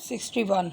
61।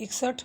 61।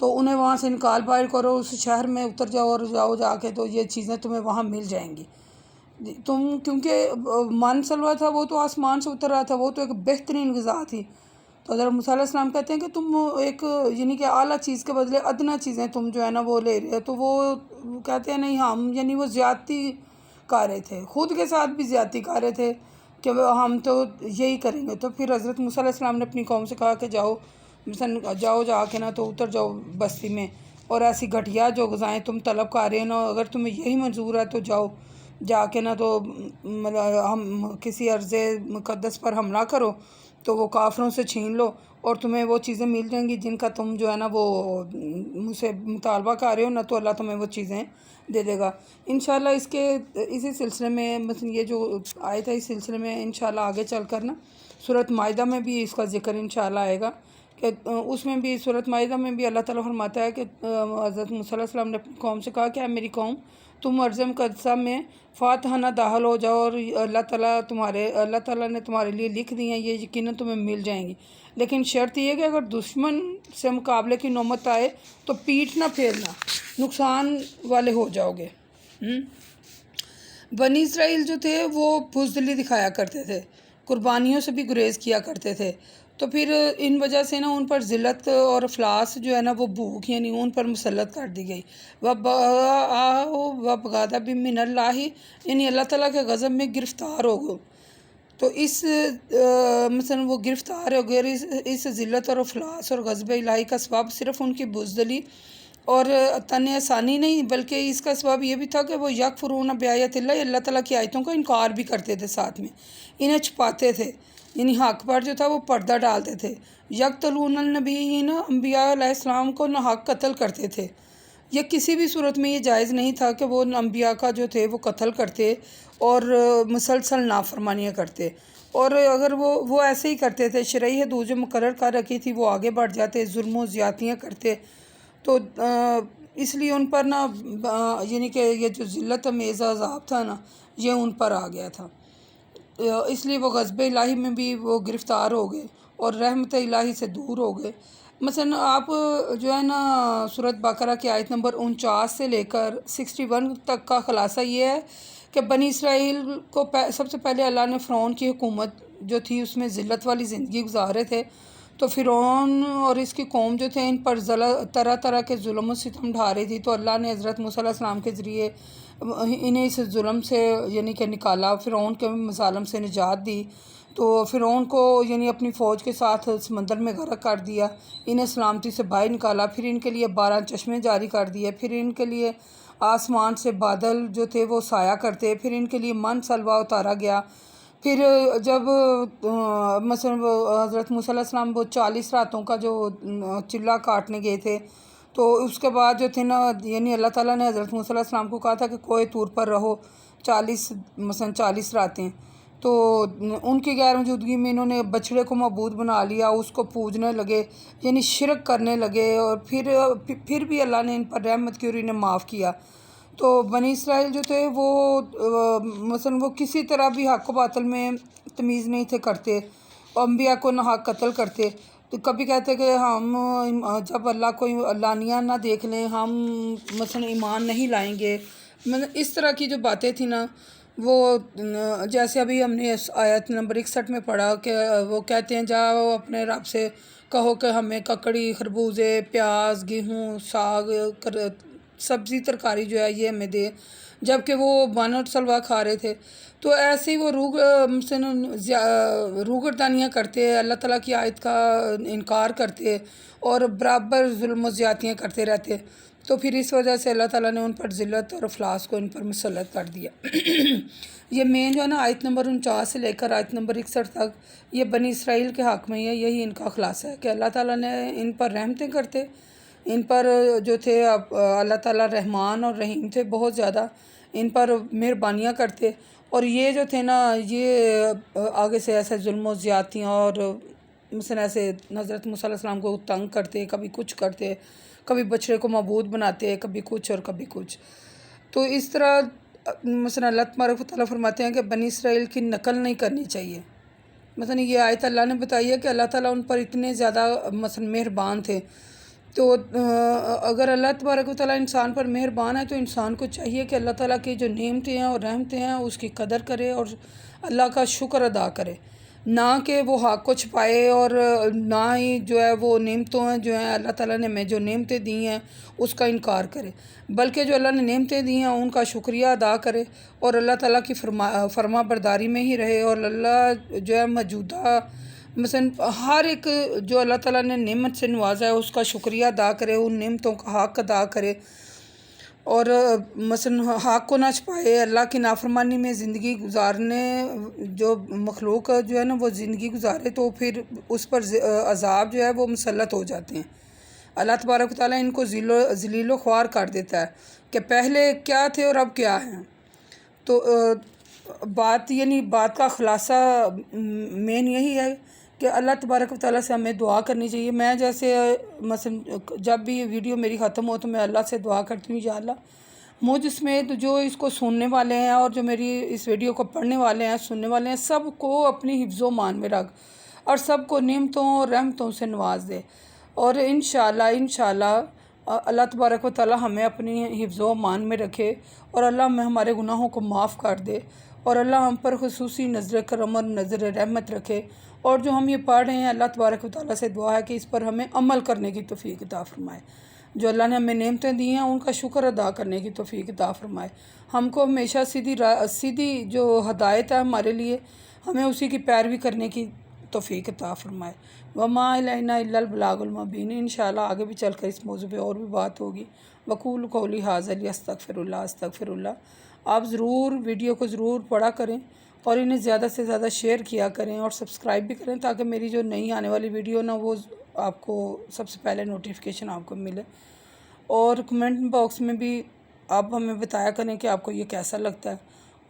تو انہیں وہاں سے نکال باہر کرو، اس شہر میں اتر جاؤ اور جاؤ جا کے تو یہ چیزیں تمہیں وہاں مل جائیں گی تم، کیونکہ من سلوا تھا وہ تو آسمان سے اتر رہا تھا، وہ تو ایک بہترین غذا تھی۔ تو حضرت موسیٰ علیہ السلام کہتے ہیں کہ تم ایک یعنی کہ اعلیٰ چیز کے بدلے ادنیٰ چیزیں تم جو ہے نا وہ لے رہے ہو، تو وہ کہتے ہیں نہیں ہم، یعنی وہ زیادتی کر رہے تھے، خود کے ساتھ بھی زیادتی کر رہے تھے کہ ہم تو یہی کریں گے۔ تو پھر حضرت موسیٰ علیہ السلام نے اپنی قوم سے کہا کہ جاؤ مثلا جاؤ جا کے نا تو اتر جاؤ بستی میں، اور ایسی گھٹیا جو غذائیں تم طلب کر رہے ہیں نا، اگر تمہیں یہی منظور ہے تو جاؤ جا کے نا تو مطلب ہم کسی ارض مقدس پر حملہ کرو تو وہ کافروں سے چھین لو اور تمہیں وہ چیزیں مل جائیں گی جن کا تم جو ہے نا وہ مجھ سے مطالبہ کر رہے ہو نا، تو اللہ تمہیں وہ چیزیں دے دے گا انشاءاللہ۔ اسی سلسلے میں مثلا یہ جو آیت ہے اس سلسلے میں انشاءاللہ آگے چل کر نا سورۃ مائدہ میں بھی اس کا ذکر انشاءاللہ آئے گا، کہ اس میں بھی سورۃ مائدہ میں بھی اللہ تعالیٰ فرماتا ہے کہ حضرت موسیٰ علیہ السلام نے اپنی قوم سے کہا کہ اے میری قوم تم ارض مقدسہ میں فاتحانہ داخل ہو جاؤ، اور اللہ تعالیٰ نے تمہارے لیے لکھ دی ہیں، یہ یقیناً تمہیں مل جائیں گی، لیکن شرط یہ ہے کہ اگر دشمن سے مقابلے کی نوبت آئے تو پیٹھ نہ پھیرنا، نقصان والے ہو جاؤ گے۔ بنی اسرائیل جو تھے وہ بزدلی دکھایا کرتے تھے، قربانیوں سے بھی گریز کیا کرتے تھے، تو پھر ان وجہ سے نا ان پر ذلت اور افلاس جو ہے نا وہ بھوک یعنی ان پر مسلط کر دی گئی۔ وَبِغَضَبٍ مِّنَ اللَّهِ، یعنی اللہ تعالیٰ کے غضب میں گرفتار ہو گئے، تو اس مثلا وہ گرفتار ہو گئے، اس ذلت اور افلاس اور غضب الہی کا سبب صرف ان کی بزدلی اور تن آسانی نہیں، بلکہ اس کا سبب یہ بھی تھا کہ وہ یکفرون بآیات اللہ، اللہ تعالیٰ کی آیتوں کا انکار بھی کرتے تھے، ساتھ میں انہیں چھپاتے تھے، یعنی حق پر جو تھا وہ پردہ ڈالتے تھے۔ یقتلون النبیین، انبیاء علیہ السلام کو ناحق قتل کرتے تھے، یہ کسی بھی صورت میں یہ جائز نہیں تھا کہ وہ انبیاء کا جو تھے وہ قتل کرتے اور مسلسل نافرمانیاں کرتے، اور اگر وہ ایسے ہی کرتے تھے، شرعی حدود جو مقرر کر رکھی تھی وہ آگے بڑھ جاتے، ظلم و زیادتیاں کرتے، تو اس لیے ان پر نا یعنی کہ یہ جو ذلت امیز عذاب تھا نا یہ ان پر آ گیا تھا، اس لیے وہ غضب الہی میں بھی وہ گرفتار ہو گئے اور رحمت الہی سے دور ہو گئے۔ مثلا آپ جو ہے نا سورۃ بقرہ کی آیت نمبر 49 سے لے کر 61 تک کا خلاصہ یہ ہے کہ بنی اسرائیل کو سب سے پہلے اللہ نے فرعون کی حکومت جو تھی اس میں ذلت والی زندگی گزارے تھے، تو فرعون اور اس کی قوم جو تھے ان پر طرح طرح کے ظلم و ستم ڈھا رہی تھی، تو اللہ نے حضرت موسیٰ علیہ السلام کے ذریعے انہیں اس ظلم سے یعنی کہ نکالا، فرعون کے مظالم سے نجات دی، تو فرعون کو یعنی اپنی فوج کے ساتھ سمندر میں غرق کر دیا، انہیں سلامتی سے باہر نکالا، پھر ان کے لیے 12 چشمے جاری کر دیے، پھر ان کے لیے آسمان سے بادل جو تھے وہ سایہ کرتے، پھر ان کے لیے من سلوا اتارا گیا، پھر جب مثلا حضرت موسیٰ علیہ السلام وہ 40 راتوں کا جو چلہ کاٹنے گئے تھے، تو اس کے بعد جو تھے نا یعنی اللہ تعالیٰ نے حضرت موسیٰ علیہ السلام کو کہا تھا کہ کوہ طور پر رہو 40 راتیں، تو ان کی غیر موجودگی میں انہوں نے بچڑے کو معبود بنا لیا، اس کو پوجنے لگے یعنی شرک کرنے لگے، اور پھر بھی اللہ نے ان پر رحمت کی اور انہیں معاف کیا۔ تو بنی اسرائیل جو تھے وہ مثلا وہ کسی طرح بھی حق و باطل میں تمیز نہیں تھے کرتے، انبیاء کو ناحق قتل کرتے، تو کبھی کہتے کہ ہم جب اللہ کو علانیہ نہ دیکھ لیں ہم مثلا ایمان نہیں لائیں گے، مطلب اس طرح کی جو باتیں تھیں نا وہ جیسے ابھی ہم نے آیت نمبر 61 میں پڑھا کہ وہ کہتے ہیں جاؤ اپنے رب سے کہو کہ ہمیں ککڑی، خربوزے، پیاز، گیہوں، ساگ، سبزی ترکاری جو ہے یہ ہمیں دے، جب کہ وہ بن اور سلوا کھا رہے تھے، تو ایسے ہی وہ روگردانیاں کرتے، اللہ تعالیٰ کی آیت کا انکار کرتے اور برابر ظلم و زیادتیاں کرتے رہتے، تو پھر اس وجہ سے اللہ تعالیٰ نے ان پر ذلت اور افلاس کو ان پر مسلط کر دیا۔ یہ مین جو ہے نا آیت نمبر 49 سے لے کر آیت نمبر 61 تک یہ بنی اسرائیل کے حق میں یہی ان کا خلاصہ ہے کہ اللہ تعالیٰ نے ان پر رحمتیں کرتے، ان پر جو تھے اللہ تعالیٰ رحمان اور رحیم تھے بہت زیادہ، ان پر مہربانیاں کرتے، اور یہ جو تھے نا یہ آگے سے ایسے ظلم و زیادتیاں اور مثلا ایسے حضرت موسیٰ علیہ السلام کو تنگ کرتے، کبھی کچھ کرتے، کبھی بچڑے کو معبود بناتے، کبھی کچھ اور کبھی کچھ، تو اس طرح مثلا اللہ تبارک و تعالیٰ فرماتے ہیں کہ بنی اسرائیل کی نقل نہیں کرنی چاہیے۔ مثلا یہ آیت اللہ نے بتائی ہے کہ اللہ تعالیٰ ان پر اتنے زیادہ مثلا مہربان تھے تو اگر اللہ تبارک و تعالیٰ انسان پر مہربان ہے تو انسان کو چاہیے کہ اللہ تعالیٰ کی جو نعمتیں ہیں اور رحمتیں ہیں اس کی قدر کرے اور اللہ کا شکر ادا کرے، نہ کہ وہ حق کو چھپائے اور نہ ہی جو ہے وہ نعمتوں ہیں جو ہیں اللہ تعالیٰ نے ہمیں جو نعمتیں دی ہیں اس کا انکار کرے، بلکہ جو اللہ نے نعمتیں دی ہیں ان کا شکریہ ادا کرے اور اللہ تعالیٰ کی فرما برداری میں ہی رہے، اور اللہ جو ہے موجودہ مثلا ہر ایک جو اللہ تعالیٰ نے نعمت سے نوازا ہے اس کا شکریہ ادا کرے، ان نعمتوں کا حق ادا کرے، اور مثلا حق کو نہ چھپائے۔ اللہ کی نافرمانی میں زندگی گزارنے جو مخلوق جو ہے نا وہ زندگی گزارے تو پھر اس پر عذاب جو ہے وہ مسلط ہو جاتے ہیں۔ اللہ تبارک و تعالیٰ ان کو ذلیل و خوار کر دیتا ہے کہ پہلے کیا تھے اور اب کیا ہیں۔ تو بات کا خلاصہ مین یہی ہے کہ اللہ تبارک و تعالیٰ سے ہمیں دعا کرنی چاہیے۔ میں جیسے مثلا جب بھی ویڈیو میری ختم ہو تو میں اللہ سے دعا کرتی ہوں، یا اللہ مجھ سمیت جو اس کو سننے والے ہیں اور جو میری اس ویڈیو کو پڑھنے والے ہیں سننے والے ہیں سب کو اپنی حفظ و مان میں رکھ اور سب کو نعمتوں اور رحمتوں سے نواز دے، اور انشاءاللہ اللہ تبارک و تعالیٰ ہمیں اپنی حفظ و مان میں رکھے، اور اللہ ہمیں ہمارے گناہوں کو معاف کر دے، اور اللہ ہم پر خصوصی نظر کرم اور نظر رحمت رکھے، اور جو ہم یہ پڑھ رہے ہیں اللہ تبارک و تعالیٰ سے دعا ہے کہ اس پر ہمیں عمل کرنے کی توفیق عطا فرمائے، جو اللہ نے ہمیں نعمتیں دی ہیں ان کا شکر ادا کرنے کی توفیق عطا فرمائے، ہم کو ہمیشہ سیدھی جو ہدایت ہے ہمارے لیے ہمیں اسی کی پیروی کرنے کی توفیق عطا فرمائے۔ وما علینا الا البلاغ المبین۔ انشاءاللہ آگے بھی چل کر اس موضوع پہ اور بھی بات ہوگی۔ وقول قولی ھذا استغفر اللہ۔ آپ ضرور ویڈیو کو ضرور پڑھا کریں اور انہیں زیادہ سے زیادہ شیئر کیا کریں اور سبسکرائب بھی کریں تاکہ میری جو نئی آنے والی ویڈیو نا وہ آپ کو سب سے پہلے نوٹیفیکیشن آپ کو ملے، اور کمنٹ باکس میں بھی آپ ہمیں بتایا کریں کہ آپ کو یہ کیسا لگتا ہے،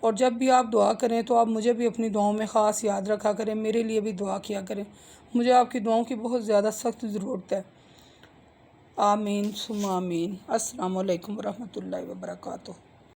اور جب بھی آپ دعا کریں تو آپ مجھے بھی اپنی دعاؤں میں خاص یاد رکھا کریں، میرے لیے بھی دعا کیا کریں، مجھے آپ کی دعاؤں کی بہت زیادہ سخت ضرورت ہے۔ آمین ثم آمین۔ السلام علیکم ورحمۃ اللہ وبرکاتہ۔